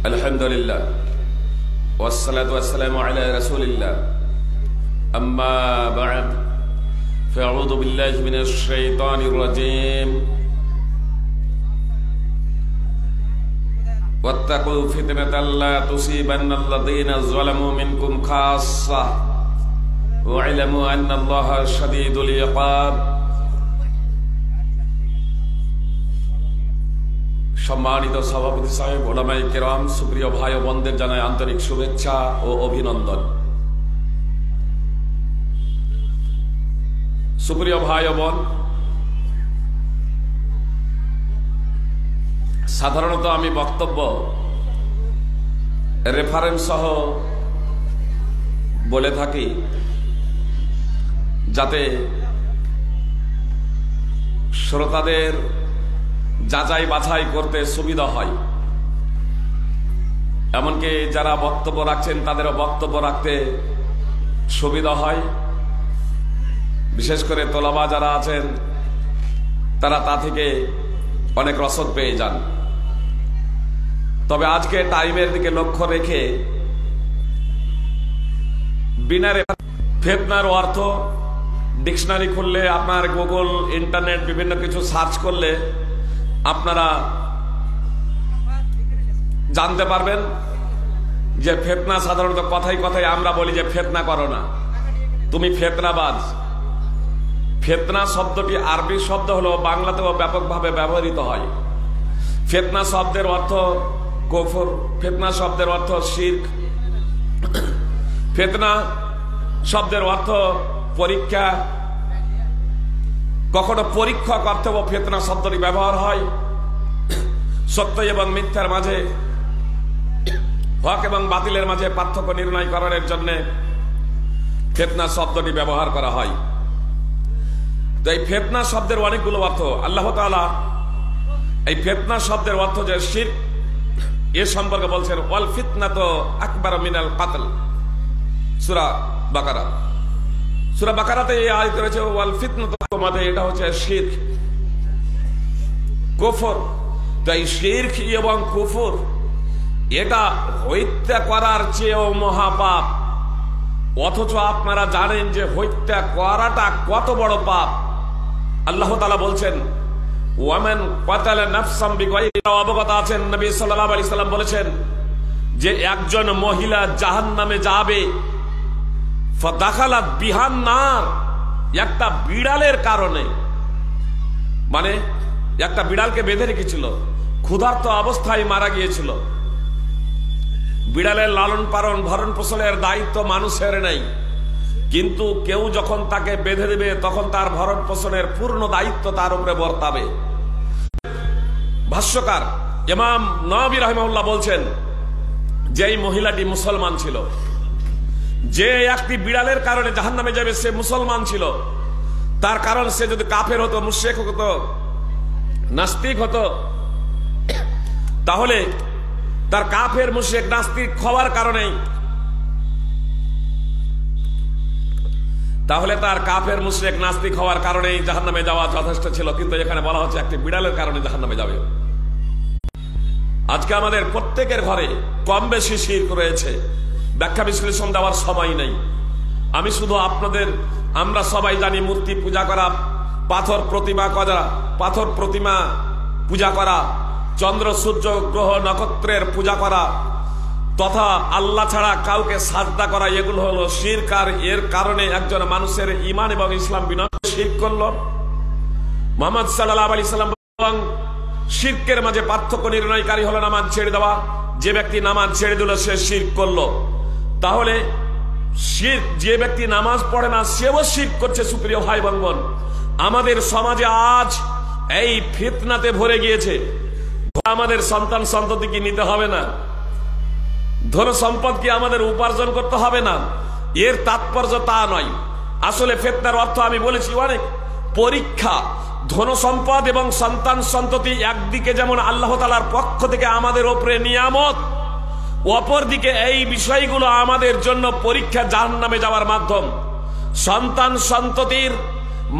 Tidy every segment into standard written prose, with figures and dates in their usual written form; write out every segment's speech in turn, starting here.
আলহামদুলিল্লাহ ওয়াসসালাতু ওয়াসসালামু আলা রাসূলিল্লাহ আম্মা বা'দ ফাআউযু বিল্লাহি মিনাশ শাইতানির রাজীম ওয়াত্তাকু ফিতনাতাল লা তুসিবান্নাল্লাযীনা যালামু মিনকুম খাসসাহ ওয়া ইলামু আন্নাল্লাহা শাদীদুল ইকাব। সম্মানিত সভাপতি সাহেব, ওলামায়ে কেরাম, সুপ্রিয় ভাই ও বোনদের জানাই আন্তরিক শুভেচ্ছা ও অভিনন্দন। সুপ্রিয় ভাই ও বোন, সাধারণত আমি বক্তব্য রেফারেন্স সহ বলে থাকি যাতে শ্রোতাদের যাচাই বাছাই করতে সুবিধা হয়, এমনকি যারা বক্তব্য রাখছেন তাদেরও বক্তব্য রাখতে সুবিধা হয়। বিশেষ করে তোলাবা যারা আছেন তারা তা থেকে অনেক রসদ পেয়ে যান। তবে আজকে টাইমের দিকে লক্ষ্য রেখে বিনা ফিতনার অর্থ ডিকশনারি খুললে, আপনার গুগল, ইন্টারনেট বিভিন্ন কিছু সার্চ করলে আপনারা জানতে পারবেন যে ফিতনা সাধারণত কথায় কথায় আমরা বলি যে ফিতনা করো না, তুমি ফিতনাবাজ। ফিতনা শব্দটি আরবি শব্দ হলো, বাংলাতেও ব্যাপকভাবে ব্যবহৃত হয়। ফিতনা শব্দের অর্থ কুফর, ফিতনা শব্দের অর্থ শিরক, ফিতনা শব্দের অর্থ পরীক্ষা। কখনো পরীক্ষক অর্থেও ফিতনা শব্দটি ব্যবহার হয়। সত্য এবং মিথ্যার মাঝে, হক এবং বাতিলের মাঝে পার্থক্য নির্ণয় করার জন্য ফিতনা শব্দটি ব্যবহার করা হয়। তো এই ফিতনা শব্দের অনেকগুলো অর্থ। আল্লাহ তাআলা এই ফিতনা শব্দের অর্থ যে শিরক, এ সম্পর্কে বলছেন ওয়াল ফিতনাতু আকবার মিনাল কাতল। সূরা বাকারা, সূরা বাকারাতে এই আয়াত রয়েছে ওয়াল ফিতনাতু, তোমাদের এটা হচ্ছে শিরক, কুফর। তো এই শিরক এবং কুফর এটা হত্যা করার চেয়েও মহাপাপ। অথচ আপনারা জানেন যে হত্যা করাটা কত বড় পাপ। আল্লাহ তাআলা বলছেন ওয়ামান কাতালা নাফসাম বিগাইরি, অবগত আছেন নবী সাল্লাল্লাহু আলাইহি সাল্লাম বলেছেন যে একজন মহিলা জাহান্নামে যাবে, ফাদাখালাত বিহান নার, একটা বিড়ালের কারণে। মানে একটা বিড়ালকে বেঁধে রেখেছিল, ক্ষুধার্ত অবস্থায় মারা গিয়েছিল। বিড়ালের লালন পালন, ভরণ পোষণের দায়িত্ব মানুষের নেই, কিন্তু কেউ যখন তাকে বেঁধে দেবে তখন তার ভরণ পোষণের পূর্ণ দায়িত্ব তার উপরে বর্তাবে। ভাষ্যকার ইমাম নববী রাহিমাহুল্লাহ বলছেন যে এই মহিলাটি মুসলমান ছিল, যে একটি বিড়ালের কারণে জাহান্নামে যাবে সে মুসলমান ছিল। তার কারণ সে যদি কাফের হতো, মুশরিক হতো, নাস্তিক হতো, তাহলে তার কাফের মুশরিক নাস্তিক হওয়ার কারণেই, তাহলে তার কাফের মুশরিক নাস্তিক হওয়ার কারণেই জাহান্নামে যাওয়া যথেষ্ট ছিল। কিন্তু এখানে বলা হচ্ছে একটি বিড়ালের কারণে জাহান্নামে যাবে। আজকে আমাদের প্রত্যেকের ঘরে কম বেশি শিরক রয়েছে, ব্যাখ্যা বিশ্লেষণ দেওয়ার সময় নেই। আমি শুধু আমরা সবাই জানি মূর্তি পূজা করা, পাথর প্রতিমা পূজা করা, চন্দ্র সূর্য গ্রহ নক্ষত্রের পূজা করা, তথা আল্লাহ ছাড়া কাউকে সাজদা করা, এগুলো হলো শিরক। আর এর কারণে একজন মানুষের ঈমান এবং ইসলাম বিনষ্ট। শিরক করল। মুহাম্মদ সাল্লাল্লাহু আলাইহি সাল্লাম এবং শিরকের মাঝে পার্থক্য নির্ণয়কারী হলো নামাজ ছেড়ে দেওয়া। যে ব্যক্তি নামাজ ছেড়ে দিল সে শিরক করলো। তাহলে শিরক, যে ব্যক্তি নামাজ পড়ে না সেও শিরক করছে। সুপ্রিয় ভাই বোন, আমাদের সমাজে আজ এই ফিতনাতে ভরে গিয়েছে। আমাদের সন্তান সন্ততি কি নিতে হবে না? ধন সম্পদ কি আমাদের উপার্জন করতে হবে না? এর তাৎপর্য তা নয়। আসলে ফিতনার অর্থ আমি বলেছি অনেক। পরীক্ষা, ধন সম্পদ এবং সন্তান সন্ততি একদিকে যেমন আল্লাহ তাআলার পক্ষ থেকে আমাদের উপরে নিয়ামত, অপরদিকে এই বিষয়গুলো আমাদের জন্য পরীক্ষা, জাহান্নামে যাওয়ার মাধ্যম। সন্তান সন্ততির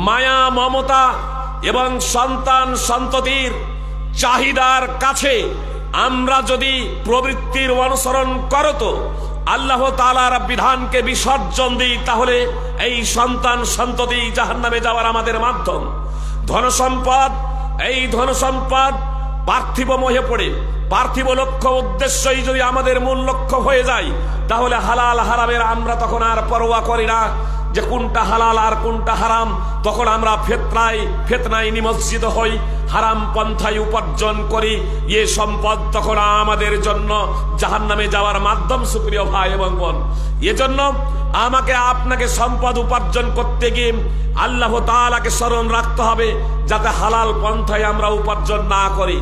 মায়া মমতা এবং সন্তান সন্ততির চাহিদার কাছে আমরা যদি প্রবৃত্তির অনুসরণ করত, আল্লাহ তাআলার বিধানকে বিসর্জন দিই, তাহলে এই সন্তান সন্ততি জাহান্নামে যাওয়ার আমাদের মাধ্যম। ধনসম্পদ, এই ধনসম্পদ পার্থিব মোহে পড়ে পার্থিব লক্ষ্য উদ্দেশ্যই যদি আমাদের মূল লক্ষ্য হয়ে যায়, তাহলে হালাল হারামের আমরা তখন আর পরোয়া করি না যে কোনটা হালাল আর কোনটা হারাম। তখন আমরা ফিতনায় নিমজ্জিত হই, হারাম পন্থায় উপার্জন করি। এ সম্পদ তখন আমাদের জন্য জাহান্নামে যাওয়ার মাধ্যম। সুপ্রিয় ভাই এবং বোন, এজন্য আমাকে আপনাকে সম্পদ উপার্জন করতে গিয়ে আল্লাহ তাআলাকে স্মরণ রাখতে হবে, যাতে হালাল পন্থায় আমরা উপার্জন না করি,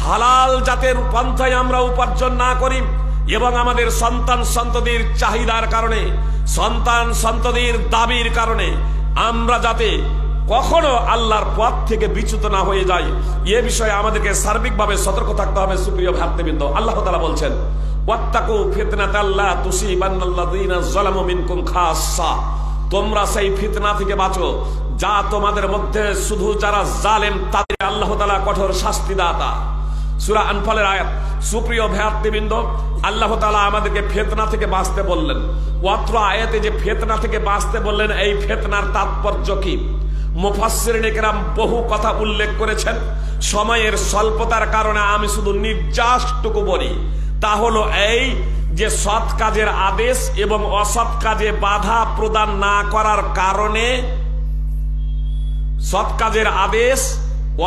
হালাল জাতের পন্থায় আমরা উপার্জন না করি, এবং আমাদের সন্তান সন্ততির চাহিদার কারণে, সন্তান সন্ততির দাবির কারণে আমরা যাতে কখনো আল্লাহর পথ থেকে বিচ্যুত না হয়ে যাই, এ বিষয়ে আমাদেরকে সার্বিকভাবে সতর্ক থাকতে হবে। সুপ্রিয় ভ্রাতৃবৃন্দ, আল্লাহ তাআলা বলছেন, ওয়াত্তাকু ফিতনাতাল লা তুসিবান্নাল্লাযীনা যালামু মিনকুম খাসসা, তোমরা সেই ফিতনা থেকে বাঁচো যা তোমাদের মধ্যে শুধু যারা জালেম তাদের আল্লাহ তাআলা কঠোর শাস্তি দাতা। সূরা আনফালের আয়াত। সুপ্রিয় ভ্রাতৃবৃন্দ, আল্লাহ তাআলা আমাদেরকে ফিতনা থেকে বাঁচতে বললেন। অত্র আয়াতে যে ফিতনা থেকে বাঁচতে বললেন, এই ফিতনার তাৎপর্য কি? মুফাসসিরিন ইকরাম বহু কথা উল্লেখ করেছেন। সময়ের স্বল্পতার কারণে আমি শুধু নির্যাসটুকু বলি, তা হলো এই যে সৎ কাজের আদেশ এবং অসৎ কাজে বাধা প্রদান না করার কারণে, সৎ কাজের আদেশ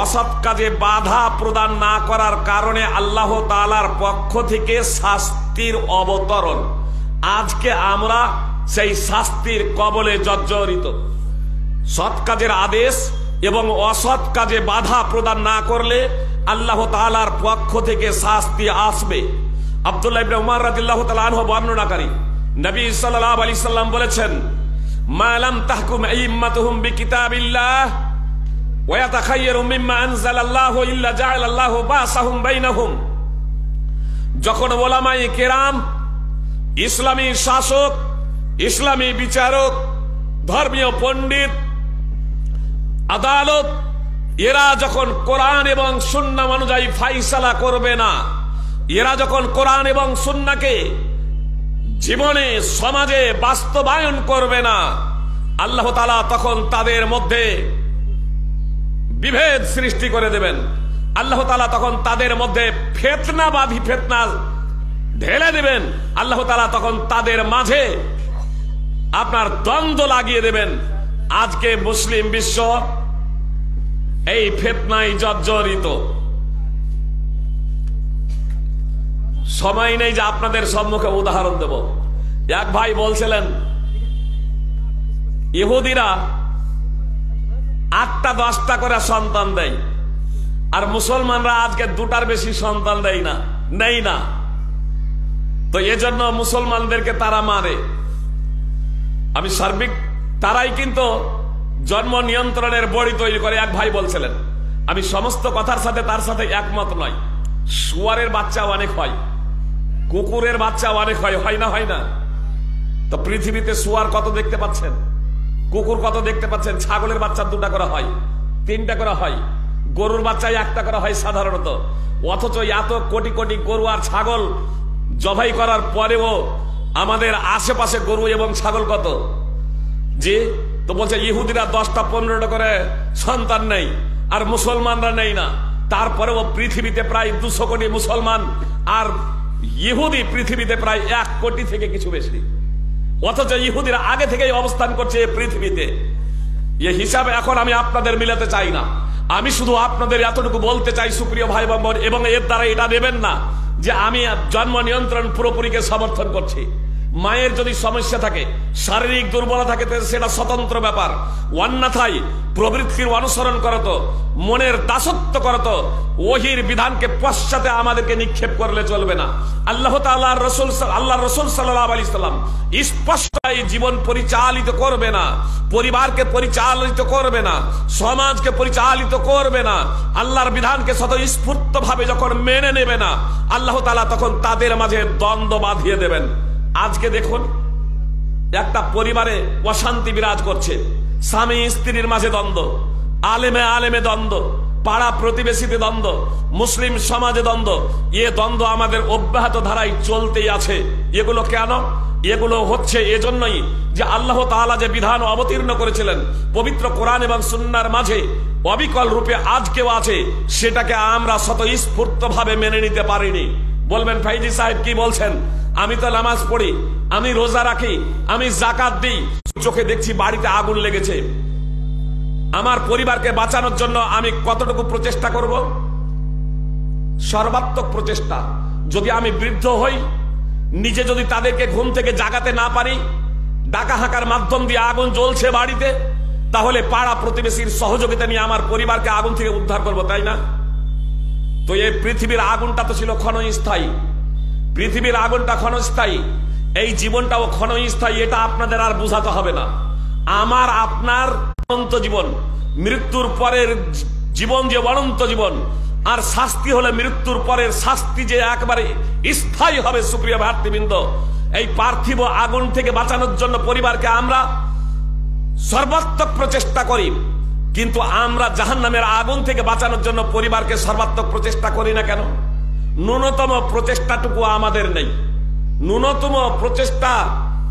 অসৎ কাজে বাধা প্রদান না করার কারণে আল্লাহ তাআলার পক্ষ থেকে শাস্তির অবতরণ। আজকে আমরা সেই শাস্তির কবলে জর্জরিত। সৎ কাজের আদেশ এবং অসৎ কাজে বাধা প্রদান না করলে আল্লাহ তাআলার পক্ষ থেকে শাস্তি আসবে। আব্দুল্লাহ ইবনে উমর রাদিয়াল্লাহু তাআলা আনহু বর্ণনাকারী, নবী সাল্লাল্লাহু আলাইহি সাল্লাম বলেছেন, মা লাম তাহকুম আইম্মাতুহুম বিকিতাবিল্লাহ ওয়া ইয়াতাখায়্যারু মিম্মা আনজালাল্লাহু ইল্লা জাআলাল্লাহু বাসাহুম বাইনাহুম। যখন উলামায়ে কেরাম, ইসলামী শাসক, ইসলামী বিচারক, ধর্মীয় পণ্ডিত, আদালত, এরা যখন কোরআন এবং সুন্নাহ অনুযায়ী ফায়সালা করবে না, এরা যখন কোরআন এবং সুন্নাহকে জীবনে সমাজে বাস্তবায়ন করবে না, আল্লাহ তাআলা তখন তাদের মধ্যে বিভেদ সৃষ্টি করে দেবেন। আল্লাহ তাআলা তখন তাদের মধ্যে ফিতনাবাদী ফিতনা ঢেলে দেবেন। আল্লাহ তাআলা তখন তাদের মাঝে আপনার দ্বন্দ্ব লাগিয়ে দেবেন। আজকে মুসলিম বিশ্ব এই ফিতনায় জর্জরিত। সময় নেই যে আপনাদের সম্মুখে উদাহরণ দেব। এক ভাই বলছিলেন, ইহুদিরা 8টা 10টা করে সন্তান দেয়, আর মুসলমানরা আজকে 2টার বেশি সন্তান দেয় না, নেই না। তো এজন্য মুসলমানদেরকে তারা মারে। আমি সার্বিক, তারাই কিন্তু জন্ম নিয়ন্ত্রণের বড়ি তৈরি করে। এক ভাই বলছিলেন, আমি সমস্ত কথার সাথে তার সাথে একমত নয়। শুয়ারের বাচ্চা অনেক হয়, কুকুরের বাচ্চা অনেক হয়, হয় না? হয় না? তো পৃথিবীতে শুয়ার কত দেখতে পাচ্ছেন, কুকুর কত দেখতে পাচ্ছেন। ছাগলের বাচ্চা 2টা করে হয়, 3টা করে হয়, গরুর বাচ্চা 1টা করে হয় সাধারণত। অথচ এত কোটি কোটি গরু আর ছাগল জবাই করার পরেও আমাদের আশেপাশে গরু এবং ছাগল কত যে। তো বলছে ইহুদিরা 10টা 15টা করে সন্তান নেই, আর মুসলমানরা নেই না। তারপরেও পৃথিবীতে প্রায় 200 কোটি মুসলমান, আর ইহুদি পৃথিবীতে প্রায় 1 কোটি থেকে কিছু বেশি। অথচ ইহুদিরা আগে থেকেই অবস্থান করছে পৃথিবীতে। এই হিসাবে এখন আমি আপনাদের মিলাতে চাই না। আমি শুধু আপনাদের এতটুকু বলতে চাই, সুপ্রিয় ভাই বোন, এবং এর দ্বারা এটা নেবেন না যে আমি জন্ম নিয়ন্ত্রণ পুরোপুরিকে সমর্থন করছি। মায়ের যদি সমস্যা থাকে, শারীরিক দুর্বলতা থাকে, সেটা স্বতন্ত্র ব্যাপার। অন্যথায় প্রবৃত্তির অনুসরণ করতো, মনের দাসত্ব করতো, ওহির বিধানকে পশ্চাতে আমাদেরকে নিক্ষেপ করলে চলবে না। আল্লাহ তাআলার রাসূল, আল্লাহর রাসূল সাল্লাল্লাহু আলাইহি সাল্লাম স্পষ্টই জীবন পরিচালিত করবে না, পরিবারকে পরিচালিত করবে না, সমাজকে পরিচালিত করবে না। আল্লাহর বিধানকে স্বতঃস্ফূর্তভাবে যখন মেনে নেবে না, আল্লাহ তাআলা তখন তাদের মাঝে দ্বন্দ্ব বাঁধিয়ে দেবেন। আজকে দেখুন, একটা পরিবারে অশান্তি বিরাজ করছে, স্বামী স্ত্রীর মাঝে দ্বন্দ্ব, আলেমে আলেমে দ্বন্দ্ব, পাড়া প্রতিবেশীতে দ্বন্দ্ব, মুসলিম সমাজে দ্বন্দ্ব, এ দ্বন্দ্ব আমাদের অব্যাহত ধারায় চলতেই আছে। এগুলো কেন? এগুলো হচ্ছে এজন্যই যে আল্লাহ তাআলা যে বিধান অবতীর্ণ করেছিলেন পবিত্র কোরআন এবং সুন্নাহর মাঝে অবিকল রূপে আজকেও আছে, সেটাকে আমরা স্বতঃস্ফূর্তভাবে মেনে নিতে পারিনি। বলবেন ফাইজি সাহেব কি বলছেন? আমি তো নামাজ পড়ি, আমি রোজা রাখি, আমি যাকাত দিই, চোখে দেখছি বাড়িতে আগুন লেগেছে। আমার পরিবারকে বাঁচানোর জন্য আমি কতটুকু প্রচেষ্টা করব? সর্বাত্মক প্রচেষ্টা। যদি আমি বৃদ্ধ হই, নিজে যদি তাদেরকে ঘুম থেকে জাগাতে না পারি, ডাকা হাঁকার মাধ্যম দিয়ে আগুন জ্বলছে বাড়িতে, তাহলে পাড়া প্রতিবেশীর সহযোগিতা নিয়ে আমার পরিবারকে আগুন থেকে উদ্ধার করব, তাই না? তো এই পৃথিবীর আগুনটা তো ছিল ক্ষণস্থায়ী, পৃথিবীর আগুনটা ক্ষণস্থায়ী, এই জীবনটাও ক্ষণস্থায়ী। এটা আপনাদের আর বোঝাতে হবে না। আমার আপনার অনন্ত জীবন, মৃত্যুর পরের জীবন যে অনন্ত জীবন, আর শাস্তি হলে মৃত্যুর পরের শাস্তি যে একবারে স্থায়ী হবে। সুপ্রিয় ভাতৃবৃন্দ, এই পার্থিব আগুন থেকে বাঁচানোর জন্য পরিবারকে আমরা সর্বাত্মক প্রচেষ্টা করি, কিন্তু আমরা জাহান্নামের আগুন থেকে বাঁচানোর জন্য পরিবারকে সর্বাত্মক প্রচেষ্টা করি না কেন? ন্যূনতম প্রচেষ্টাটুকু আমাদের নেই। ন্যূনতম প্রচেষ্টা,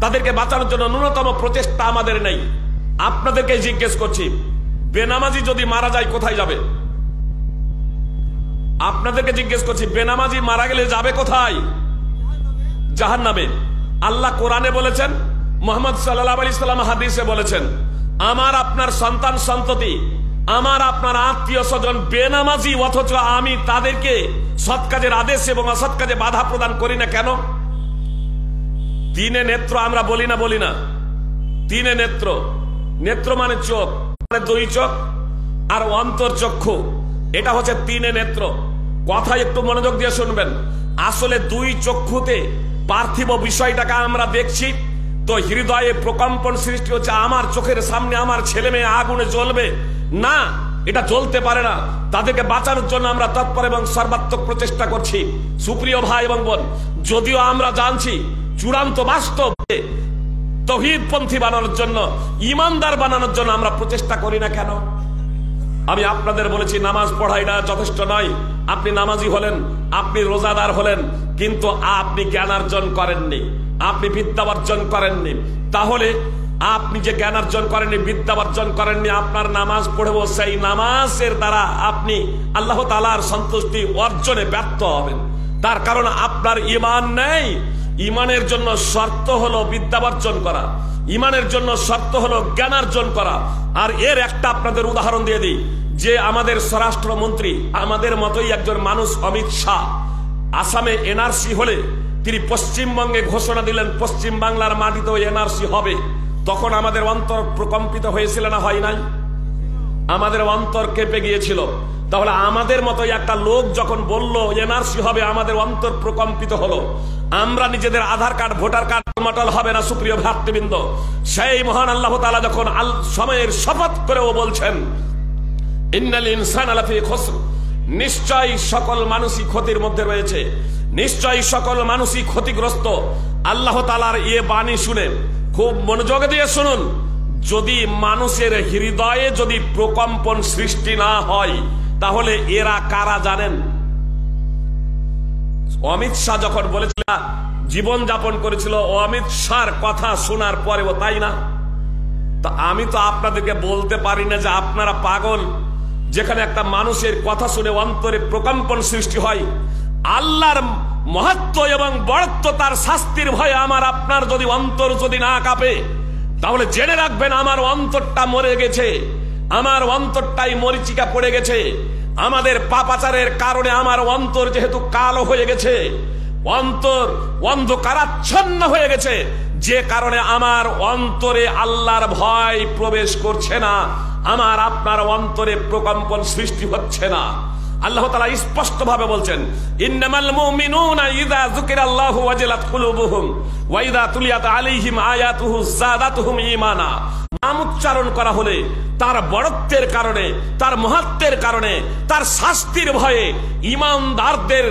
তাদেরকে বাঁচানোর জন্য ন্যূনতম প্রচেষ্টা আমাদের নেই। আপনাদেরকে জিজ্ঞেস করছি, বেনামাজি যদি মারা যায় কোথায় যাবে? আপনাদেরকে জিজ্ঞেস করছি, বেনামাজি মারা গেলে যাবে কোথায়? জাহান্নামে। আল্লাহ কোরআনে বলেছেন, মুহাম্মদ সাল্লাল্লাহু আলাইহি সাল্লাম হাদিসে বলেছেন, আমার আপনার সন্তান সন্ততি, আমার আপনার আত্মীয় স্বজন বেনামাজি, অথচ আমি তাদেরকে সৎ কাজের আদেশ এবং অসৎ কাজে বাধা প্রদান করি না কেন? তিনে নেত্র আমরা বলি না? তিনে নেত্র, নেত্র মানে চোখ, মানে দুই চোখ আর অন্তর্চক্ষু, এটা হচ্ছে তিনে নেত্র। কথা একটু মনোযোগ দিয়ে শুনবেন। আসলে দুই চক্ষুতে পার্থিব বিষয়টাকে আমরা দেখছি, তো হৃদয়ে প্রকম্পন সৃষ্টি হচ্ছে, আমার চোখের সামনে আমার ছেলে মেয়ে আগুনে জ্বলবে না, এটা জ্বলতে পারে না। তাদেরকে বাঁচানোর জন্য আমরা তৎপর এবং সর্বাত্মক প্রচেষ্টা করছি। সুপ্রিয় ভাই এবং বোন, যদিও আমরা জানছি চূড়ান্ত বাস্তব তাওহীদপন্থী বানানোর জন্য, ইমানদার বানানোর জন্য আমরা প্রচেষ্টা করি না কেন? আমি আপনাদের বলেছি, নামাজ পড়াই না যথেষ্ট নয়। আপনি নামাজি হলেন, আপনি রোজাদার হলেন, কিন্তু আপনি জ্ঞানার্জন করেননি, আপনি বিদ্যার্জন করেননি। তাহলে আপনি যে জ্ঞানার্জন করেননি, বিদ্যার্জন করেননি, আপনার নামাজ পড়েও সেই নামাজের দ্বারা আপনি আল্লাহ তাআলার সন্তুষ্টি অর্জনে ব্যর্থ হবেন। তার কারণ আপনার ঈমান নেই। ঈমানের জন্য শর্ত হলো বিদ্যার্জন করা, ঈমানের জন্য শর্ত হলো জ্ঞানার্জন করা। আর এর একটা আপনাদের উদাহরণ দিয়ে দিই, যে আমাদের স্বরাষ্ট্রমন্ত্রী, আমাদের মতোই একজন মানুষ, অমিত শাহ, আসামে এনআরসি হলে তিনি পশ্চিমবঙ্গে ঘোষণা দিলেন পশ্চিম বাংলার মাটিতেও এনআরসি হবে। তখন আমাদের অন্তর প্রকম্পিত হয়েছিল না, হয় নাই? আমাদের অন্তর কেঁপে গিয়েছিল। তাহলে আমাদের মতোই একটা লোক যখন বলল এনআরসি হবে, আমাদের অন্তর প্রকম্পিত হলো। আমরা নিজেদের আধার কার্ড, ভোটার কার্ড মটল হবে না। সুপ্রিয় ভ্রাতৃবৃন্দ, সেই মহান আল্লাহ তাআলা যখন সময়ের শপথ করেও বলছেন, ইন্নাল ইনসানা লাফি খুসর, নিশ্চয়ই সকল মানুষই ক্ষতির মধ্যে রয়েছে, নিশ্চয়ই সকল মানুষই ক্ষতিগ্রস্ত। আল্লাহ তাআলার এ বাণী শুনে খুব মনোযোগ দিয়ে শুনুন। যদি মানুষের হৃদয়ে যদি প্রকম্পন সৃষ্টি না হয়, তাহলে এরা কারা জানেন? অমিত শাহ যখন বলেছিল, জীবন যাপন করেছিল অমিত শাহর কথা শোনার পরেও, তাই না? তা আমি তো আপনাদেরকে বলতে পারি না যে আপনারা পাগল, যেখানে একটা মানুষের কথা শুনে অন্তরে প্রকম্পন সৃষ্টি হয়। আল্লাহর মহত্ব এবং বড়ত্ব, তার শাস্তির ভয়ে আমার আপনার যদি অন্তর যদি না কাঁপে, তাহলে জেনে রাখবেন আমার অন্তরটা মরে গেছে, আমার অন্তরটাই মরিচিকা পড়ে গেছে। আমাদের পাপাচারের কারণে আমার অন্তর যেহেতু কালো হয়ে গেছে, অন্তর অন্ধকারাচ্ছন্ন হয়ে গেছে, যে কারণে আমার অন্তরে আল্লাহর ভয় প্রবেশ করছে না, আমার আপনার অন্তরে প্রকম্পন সৃষ্টি হচ্ছে না। আল্লাহ তাআলা স্পষ্ট ভাবে বলছেন, ইন্নামাল মুমিনুনা ইযা যুকিরাল্লাহু ওয়াজিলাত কুলুবুহুম ওয়া ইযা তুলিয়াত আলাইহিম আয়াতুহু যাদাতুহুম ঈমানা। নাম উচ্চারণ করা হলে তার বড়ত্বের কারণে, তার মহত্বের কারণে, তার শাস্তির ভয়ে ঈমানদারদের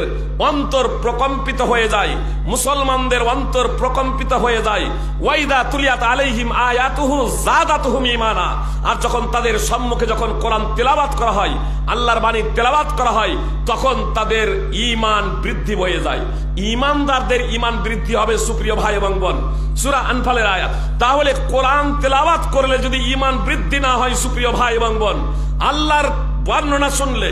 অন্তর প্রকম্পিত হয়ে যায়, মুসলমানদের অন্তর প্রকম্পিত হয়ে যায়। ওয়াইদা তুলিয়াত আলাইহিম আয়াতুহু যাদাতুহুম ঈমানা। আর যখন তাদের সম্মুখে যখন কোরআন তেলাওয়াত করা হয়, আল্লাহর বাণী তেলাওয়াত করা হয়, তখন তাদের ঈমান বৃদ্ধি হয়ে যায়। ঈমানদারদের ঈমান বৃদ্ধি হবে সুপ্রিয় ভাই এবং বোন, সূরা আনফালের আয়াত। তাহলে কোরআন তেলাওয়াত করলে যদি ঈমান বৃদ্ধি না হয় সুপ্রিয় ভাই এবং বোন, আল্লাহর বর্ণনা শুনলে,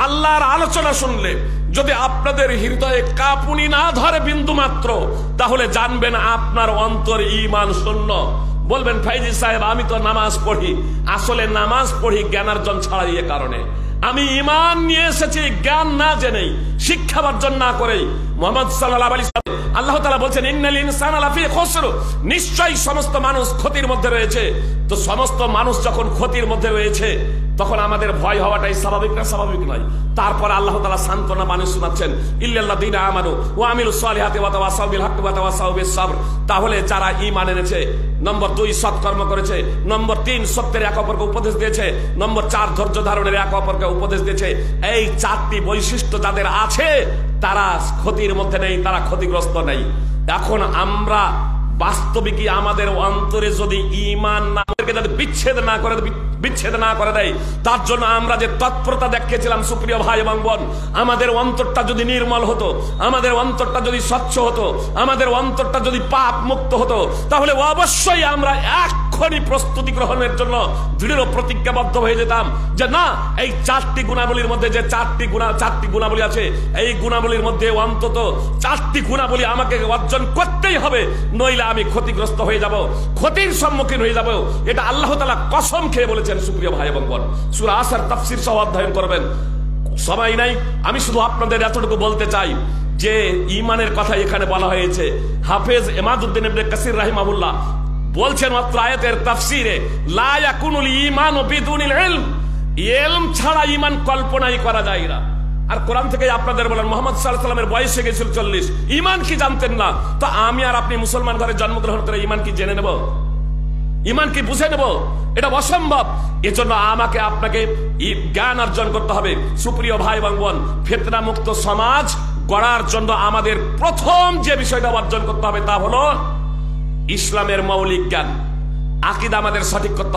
আল্লাহর আলোচনা শুনলে যদি আপনাদের হৃদয়ে কাঁপুনি না ধরে বিন্দু মাত্র, তাহলে জানবেন আপনার অন্তর ঈমান শূন্য। বলবেন ফাইজি সাহেব আমি তো নামাজ পড়ি। আসলে নামাজ পড়ি জ্ঞানার্জন ছাড়াই। এ কারণে আমি ঈমান নিয়ে এসেছি জ্ঞান না জেনেই, শিক্ষা অর্জন না করেই। মুহাম্মদ সাল্লাল্লাহু আলাইহি ওয়াসাল্লাম, আল্লাহ তাআলা বলেছেন ইন্নাল ইনসানা লাফি খুসর, নিশ্চয়ই সমস্ত মানুষ ক্ষতির মধ্যে রয়েছে। তো সমস্ত মানুষ যখন ক্ষতির মধ্যে রয়েছে, তখন আমাদের ভয় হওয়াটাই স্বাভাবিক না স্বাভাবিক নয়? তারপর আল্লাহ তাআলা সান্ত্বনা বাণী শোনাচ্ছেন, ইল্লাল্লাযীনা আমানু ওয়া আমিলুস সালিহাতি ওয়া তাওয়াসাউ বিল হাক্কি ওয়া তাওয়াসাউ বিস সাবর। তাহলে যারা ঈমান এনেছে, নম্বর 2 সৎকর্ম করেছে, নম্বর 3 সত্যের এক অপরকে উপদেশ দিয়েছে, নম্বর 4 ধৈর্য ধারণের এক অপরকে উপদেশ দিয়েছে। এই 4টি বৈশিষ্ট্য যাদের আছে, তারা ক্ষতির মধ্যে নেই, তারা ক্ষতিগ্রস্ত নেই। এখন আমরা বাস্তবিকই আমাদের অন্তরে যদি ঈমান না বিচ্ছেদ না করে দেয়, তার জন্য আমরা যে তৎপরতা দেখিয়েছিলাম সুপ্রিয় ভাই এবং বোন, আমাদের অন্তরটা যদি নির্মল হতো, আমাদের অন্তরটা যদি স্বচ্ছ হতো, আমাদের অন্তরটা যদি পাপ মুক্ত হতো, তাহলে অবশ্যই আমরা এক্ষুনি প্রস্তুতি গ্রহণের জন্য দৃঢ় প্রতিজ্ঞাবদ্ধ হয়ে যেতাম যে না, এই 4টি গুণাবলীর মধ্যে যে 4টি গুণাবলী আছে, এই গুণাবলীর মধ্যে অন্তত 4টি গুণাবলী আমাকে অর্জন করতেই হবে, নইলে আমি ক্ষতিগ্রস্ত হয়ে যাব, ক্ষতির সম্মুখীন হয়ে যাব। এটা আল্লাহ তাআলা কসম খেয়ে বলেছেন সুপ্রিয় ভাই এবং বোন। সূরা আসর তাফসীর সহ অধ্যয়ন করবেন, সময় নাই। আমি শুধু আপনাদের এতটুকু বলতে চাই যে ঈমানের কথা এখানে বলা হয়েছে। হাফেজ ইমাদউদ্দিন ইবনে কাসির রাহিমাহুল্লাহ বলছেন মাত্র আয়াতের তাফসীরে, লা ইয়াকুনুল ঈমানু বিদুনিল ইলম, ইলম ছাড়া ঈমান কল্পনাই করা যায় না। আর কোরআন থেকে আপনাদের বলেন মুহাম্মদ সাল্লাল্লাহু আলাইহি ওয়াসাল্লামের বয়স হয়ে গেছিল 40, ঈমান কি জানতেন না? তো আমি আর আপনি মুসলমান ঘরে জন্মগ্রহণ করে ঈমান কি জেনে নেব? ঈমান কি বুঝে নেব? এটা অসম্ভব। এজন্য আমাকে আপনাকে জ্ঞান অর্জন করতে হবে সুপ্রিয় ভাই এবং বোন। ফিতনা মুক্ত সমাজ গড়ার জন্য আমাদের প্রথম যে বিষয়টা অর্জন করতে হবে তা হলো ইসলামের মৌলিক জ্ঞান। আকীদা আমাদের সঠিক করতে